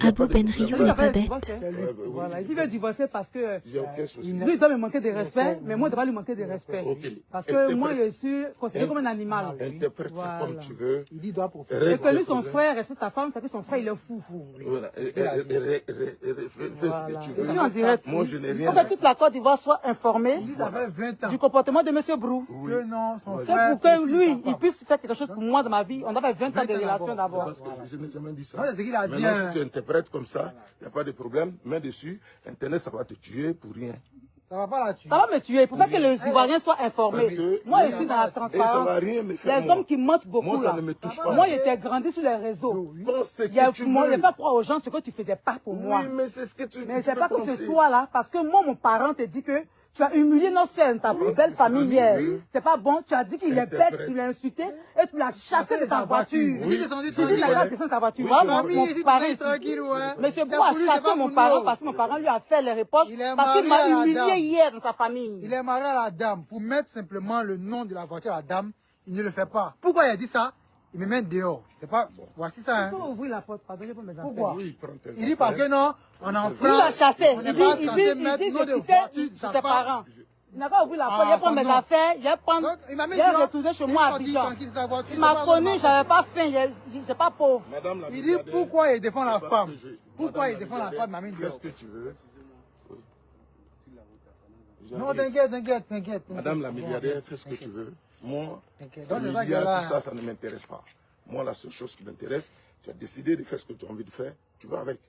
Abou Benriou n'est pas bête. Voilà, il dit qu'il veut divorcer parce que lui, il doit me manquer de respect, mais moi, je dois lui manquer de respect. Parce que moi, je suis considéré comme un animal. Interprète ça comme tu veux. Il dit, il doit profiter. Et que lui, son frère respecte sa femme, c'est que son frère, il est fou. Voilà. Fais ce que tu veux. Je suis en direct. Moi, je n'ai Il rien faut à que toute la Côte d'Ivoire soit informée Ça fait 20 ans. du comportement de M. Brou. Que non, son C'est frère. pour que lui, il puisse faire quelque chose pour moi dans ma vie. On avait 20 ans de relation d'abord. Parce que je n'ai jamais dit ça. Non, c'est ce qu'il a dit. Maintenant, si tu interprètes comme ça, il n'y a pas de problème. Mets dessus. Internet, ça va te tuer pour rien. Ça va pas là-dessus. Ça va me tuer. Pour faire que les Ivoiriens soient informés. Moi, je suis dans la Et ça transparence. va rien me faire. Les hommes qui mentent beaucoup Moi, ça là. ne me touche pas. Moi, j'étais grandi sur les réseaux. Pense ce Il y a, que tu moi, veux. j'ai fait croire aux gens ce que tu faisais pas pour moi. Oui, mais c'est ce que tu Mais tu c'est peux pas que penser. ce soit là, parce que moi, mon parent te dit que tu as humilié notre soeur, ta belle famille hier. C'est pas bon, tu as dit qu'il est bête, tu l'as insulté et tu l'as chassé de ta voiture. Il est descendu Tu dis qu'il a descendu de ta voiture. Oui, Voilà, famille, mon ici, parent tu es ici. tranquille, ouais. Monsieur C'est Brou a pour lui, c'est chassé pas mon pour parent nous. parce que mon parent lui a fait les reproches Il est parce qu'il marié m'a à la humilié dame. hier dans sa famille. Il est marié à la dame. Pour mettre simplement le nom de la voiture à la dame, il ne le fait pas. Pourquoi il a dit ça? Il me met dehors. C'est pas. Voici ça, hein. Pourquoi ouvrir la porte? Pardon, je peux mes affaires. Pourquoi? Oui, prends tes Il dit parce que non, on est en Il France. l'a chassé. On Il n'est dit, pas il censé dit mettre nos que de tu voiture t'es de sa tes part. parents. Il n'a pas ouvert la porte, il a pris son mes nom. affaires, il a pris, Donc, il m'a mis il a dehors. retourné chez Il moi à sortit Abidjan. tranquille, sa voiture, Il m'a c'est pas connu, normal. j'avais pas faim, j'étais pas pauvre. Madame la Il dit milliardaire, pourquoi il défend la parce femme. que Pourquoi il Madame défend la femme, m'a mis Fais dehors. ce que tu veux. Non, t'inquiète. Madame la milliardaire, fais ce que tu veux. Moi, T'inquiète. le Donc, c'est ça milliard, que là- tout ça, ça ne m'intéresse pas. Moi, la seule chose qui m'intéresse, tu as décidé de faire ce que tu as envie de faire, tu vas avec.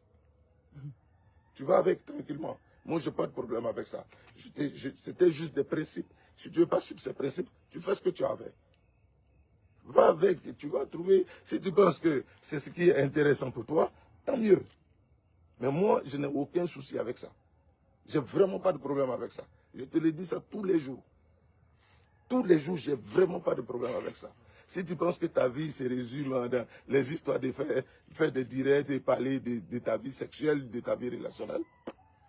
Tu vas avec tranquillement. Moi, je n'ai pas de problème avec ça. C'était juste des principes. Si tu ne veux pas suivre ces principes, tu fais ce que tu as avec. Va avec, et tu vas trouver. Si tu penses que c'est ce qui est intéressant pour toi, tant mieux. Mais moi, je n'ai aucun souci avec ça. J'ai vraiment pas de problème avec ça. Je te le dis ça tous les jours. Tous les jours, j'ai vraiment pas de problème avec ça. Si tu penses que ta vie se résume dans les histoires de faire des directs et parler de ta vie sexuelle, de ta vie relationnelle,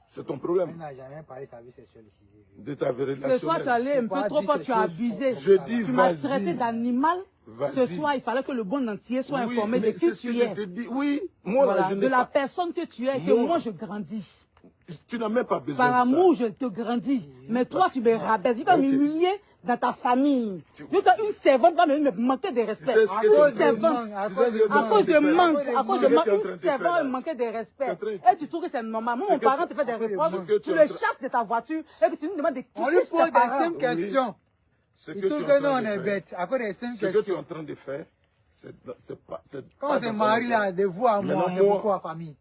c'est ton problème. Il n'a jamais parlé de sa vie sexuelle ici. De ta vie relationnelle. Ce soir, tu es allé un peu trop fort, tu as abusé. Je dis, Tu m'as vas-y. traité d'animal. Ce Vas-y. soir, il fallait que le bon entier soit Oui, informé de mais qui c'est ce que tu je es. te dis. Oui, moi, là, Voilà, je de n'ai la pas. personne que tu es, que Moi- moi je grandis. Tu n'as même pas besoin Par de ça. amour, je te grandis. Mais toi, tu me rabaisses. Tu vas Ok. m'humilier dans ta famille. Une servante va me manquer de respect. Tu sais ce que Une tu fais. servante. Tu sais ce que tu es en À train cause de de faire. manque, à cause de Ce que manque, tu es en train une de faire, servante là. me manquer de respect. C'est en train- Et tu trouves que c'est normal. Moi, Ce mon que parent tu- te fait des reproches, Ce que tu tu es en le train- chasses de ta voiture et que tu nous demandes de quitter On lui pose tes des parents. simples questions. Ce Il que tu trouve es en que nous, train on de est faire. bêtes. Après des simples Ce que tu es en questions. train de faire, c'est pas. Quand on se marie là, de vous à moi, Maintenant, c'est moi- beaucoup à famille.